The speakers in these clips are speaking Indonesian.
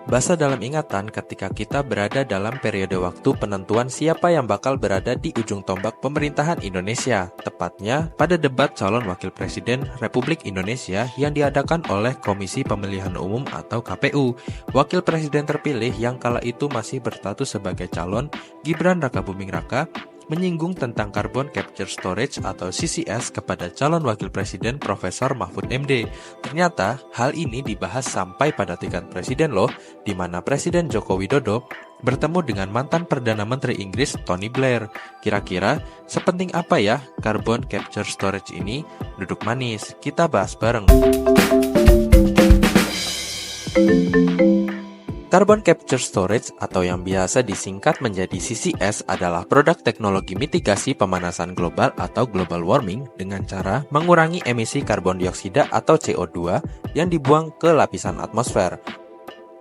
Basa dalam ingatan ketika kita berada dalam periode waktu penentuan siapa yang bakal berada di ujung tombak pemerintahan Indonesia, tepatnya pada debat calon wakil presiden Republik Indonesia yang diadakan oleh Komisi Pemilihan Umum atau KPU. Wakil presiden terpilih yang kala itu masih berstatus sebagai calon, Gibran Rakabuming Raka, menyinggung tentang Carbon Capture Storage atau CCS kepada calon wakil presiden Profesor Mahfud MD. Ternyata hal ini dibahas sampai pada tingkat presiden loh, di mana Presiden Joko Widodo bertemu dengan mantan Perdana Menteri Inggris Tony Blair. Kira-kira sepenting apa ya Carbon Capture Storage ini? Duduk manis, kita bahas bareng. Carbon Capture Storage atau yang biasa disingkat menjadi CCS adalah produk teknologi mitigasi pemanasan global atau global warming dengan cara mengurangi emisi karbon dioksida atau CO2 yang dibuang ke lapisan atmosfer.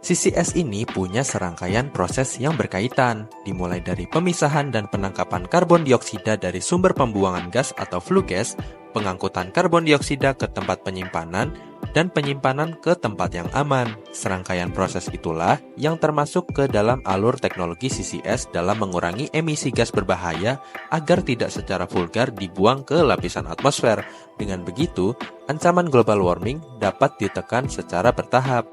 CCS ini punya serangkaian proses yang berkaitan, dimulai dari pemisahan dan penangkapan karbon dioksida dari sumber pembuangan gas atau flue gas, pengangkutan karbon dioksida ke tempat penyimpanan, dan penyimpanan ke tempat yang aman. Serangkaian proses itulah yang termasuk ke dalam alur teknologi CCS dalam mengurangi emisi gas berbahaya agar tidak secara vulgar dibuang ke lapisan atmosfer. Dengan begitu, ancaman global warming dapat ditekan secara bertahap.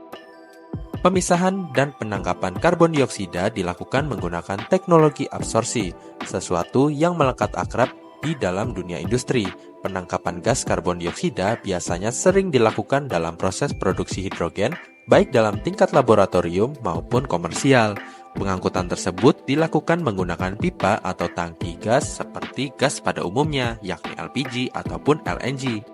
Pemisahan dan penangkapan karbon dioksida dilakukan menggunakan teknologi absorpsi, sesuatu yang melekat akrab di dalam dunia industri. Penangkapan gas karbon dioksida biasanya sering dilakukan dalam proses produksi hidrogen, baik dalam tingkat laboratorium maupun komersial. Pengangkutan tersebut dilakukan menggunakan pipa atau tangki gas seperti gas pada umumnya, yakni LPG ataupun LNG.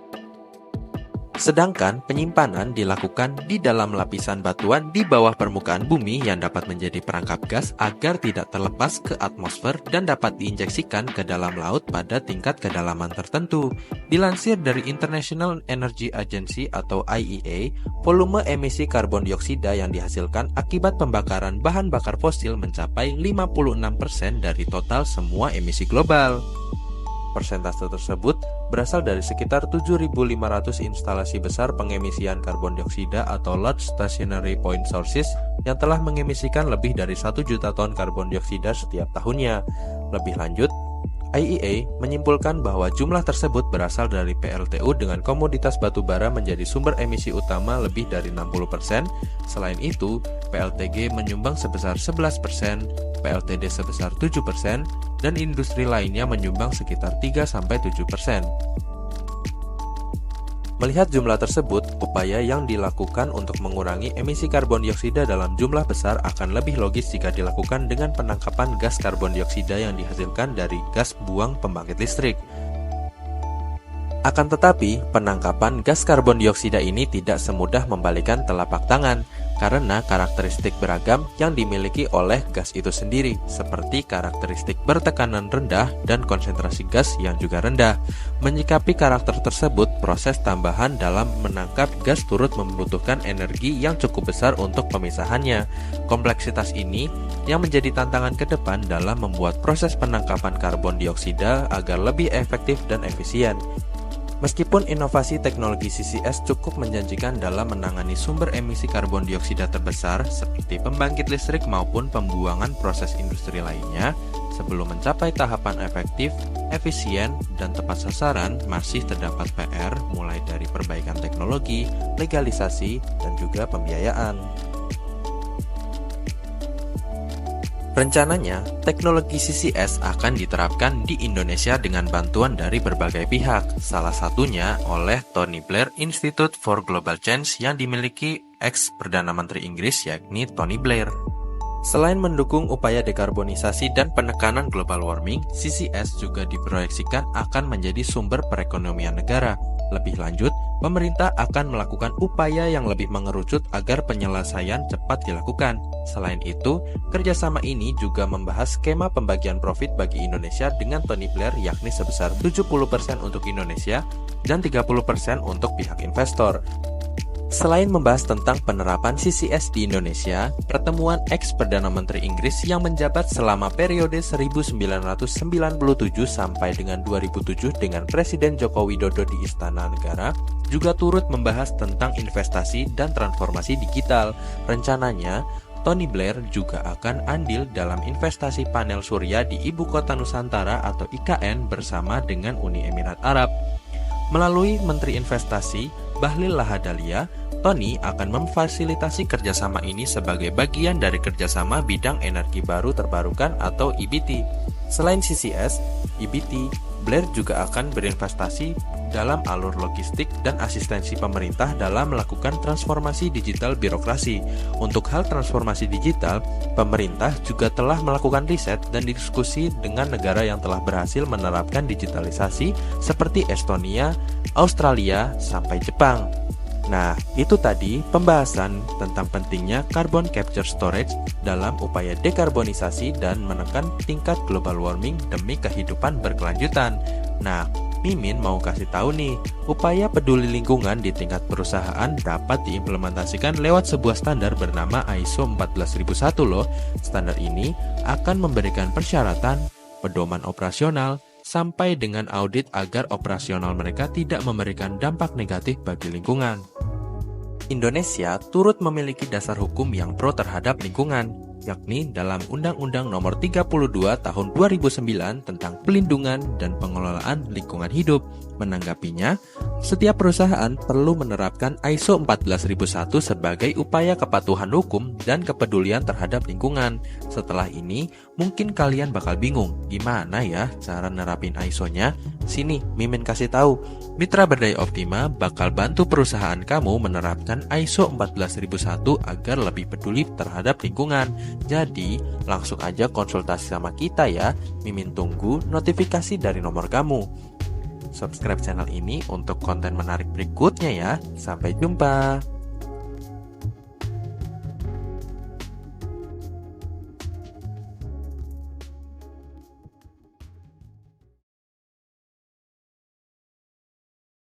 Sedangkan penyimpanan dilakukan di dalam lapisan batuan di bawah permukaan bumi yang dapat menjadi perangkap gas agar tidak terlepas ke atmosfer dan dapat diinjeksikan ke dalam laut pada tingkat kedalaman tertentu. Dilansir dari International Energy Agency atau IEA, volume emisi karbon dioksida yang dihasilkan akibat pembakaran bahan bakar fosil mencapai 56% dari total semua emisi global. Persentase tersebut berasal dari sekitar 7.500 instalasi besar pengemisian karbon dioksida atau Large Stationary Point Sources yang telah mengemisikan lebih dari 1 juta ton karbon dioksida setiap tahunnya. Lebih lanjut, IEA menyimpulkan bahwa jumlah tersebut berasal dari PLTU dengan komoditas batu bara menjadi sumber emisi utama lebih dari 60%. Selain itu, PLTG menyumbang sebesar 11%, PLTD sebesar 7%, dan industri lainnya menyumbang sekitar 3-7%. Melihat jumlah tersebut, upaya yang dilakukan untuk mengurangi emisi karbon dioksida dalam jumlah besar akan lebih logis jika dilakukan dengan penangkapan gas karbon dioksida yang dihasilkan dari gas buang pembangkit listrik. Akan tetapi, penangkapan gas karbon dioksida ini tidak semudah membalikan telapak tangan, karena karakteristik beragam yang dimiliki oleh gas itu sendiri, seperti karakteristik bertekanan rendah dan konsentrasi gas yang juga rendah. Menyikapi karakter tersebut, proses tambahan dalam menangkap gas turut membutuhkan energi yang cukup besar untuk pemisahannya. Kompleksitas ini yang menjadi tantangan ke depan dalam membuat proses penangkapan karbon dioksida agar lebih efektif dan efisien. Meskipun inovasi teknologi CCS cukup menjanjikan dalam menangani sumber emisi karbon dioksida terbesar seperti pembangkit listrik maupun pembuangan proses industri lainnya, sebelum mencapai tahapan efektif, efisien, dan tepat sasaran masih terdapat PR mulai dari perbaikan teknologi, legalisasi, dan juga pembiayaan. Rencananya, teknologi CCS akan diterapkan di Indonesia dengan bantuan dari berbagai pihak, salah satunya oleh Tony Blair Institute for Global Change yang dimiliki ex-Perdana Menteri Inggris yakni Tony Blair. Selain mendukung upaya dekarbonisasi dan penekanan global warming, CCS juga diproyeksikan akan menjadi sumber perekonomian negara. Lebih lanjut, pemerintah akan melakukan upaya yang lebih mengerucut agar penyelesaian cepat dilakukan. Selain itu, kerjasama ini juga membahas skema pembagian profit bagi Indonesia dengan Tony Blair yakni sebesar 70% untuk Indonesia dan 30% untuk pihak investor. Selain membahas tentang penerapan CCS di Indonesia, pertemuan ex-Perdana Menteri Inggris yang menjabat selama periode 1997 sampai dengan 2007 dengan Presiden Joko Widodo di Istana Negara juga turut membahas tentang investasi dan transformasi digital. Rencananya, Tony Blair juga akan andil dalam investasi panel surya di Ibu Kota Nusantara atau IKN bersama dengan Uni Emirat Arab. Melalui Menteri Investasi Bahlil Lahadalia, Tony akan memfasilitasi kerjasama ini sebagai bagian dari kerjasama bidang energi baru terbarukan atau EBT. Selain CCS, EBT, Blair juga akan berinvestasi dalam alur logistik dan asistensi pemerintah dalam melakukan transformasi digital birokrasi. Untuk hal transformasi digital, pemerintah juga telah melakukan riset dan diskusi dengan negara yang telah berhasil menerapkan digitalisasi seperti Estonia, Australia, sampai Jepang. Nah, itu tadi pembahasan tentang pentingnya carbon capture storage dalam upaya dekarbonisasi dan menekan tingkat global warming demi kehidupan berkelanjutan. Nah, Mimin mau kasih tahu nih, upaya peduli lingkungan di tingkat perusahaan dapat diimplementasikan lewat sebuah standar bernama ISO 14001 loh. Standar ini akan memberikan persyaratan, pedoman operasional, sampai dengan audit agar operasional mereka tidak memberikan dampak negatif bagi lingkungan. Indonesia turut memiliki dasar hukum yang pro terhadap lingkungan, yakni dalam Undang-Undang Nomor 32 Tahun 2009 tentang Pelindungan dan Pengelolaan Lingkungan Hidup. Menanggapinya, setiap perusahaan perlu menerapkan ISO 14001 sebagai upaya kepatuhan hukum dan kepedulian terhadap lingkungan. Setelah ini, mungkin kalian bakal bingung, gimana ya cara nerapin ISO-nya? Sini, Mimin kasih tahu. Mitra Berdaya Optima bakal bantu perusahaan kamu menerapkan ISO 14001 agar lebih peduli terhadap lingkungan. Jadi, langsung aja konsultasi sama kita ya. Mimin tunggu notifikasi dari nomor kamu. Subscribe channel ini untuk konten menarik berikutnya ya. Sampai jumpa.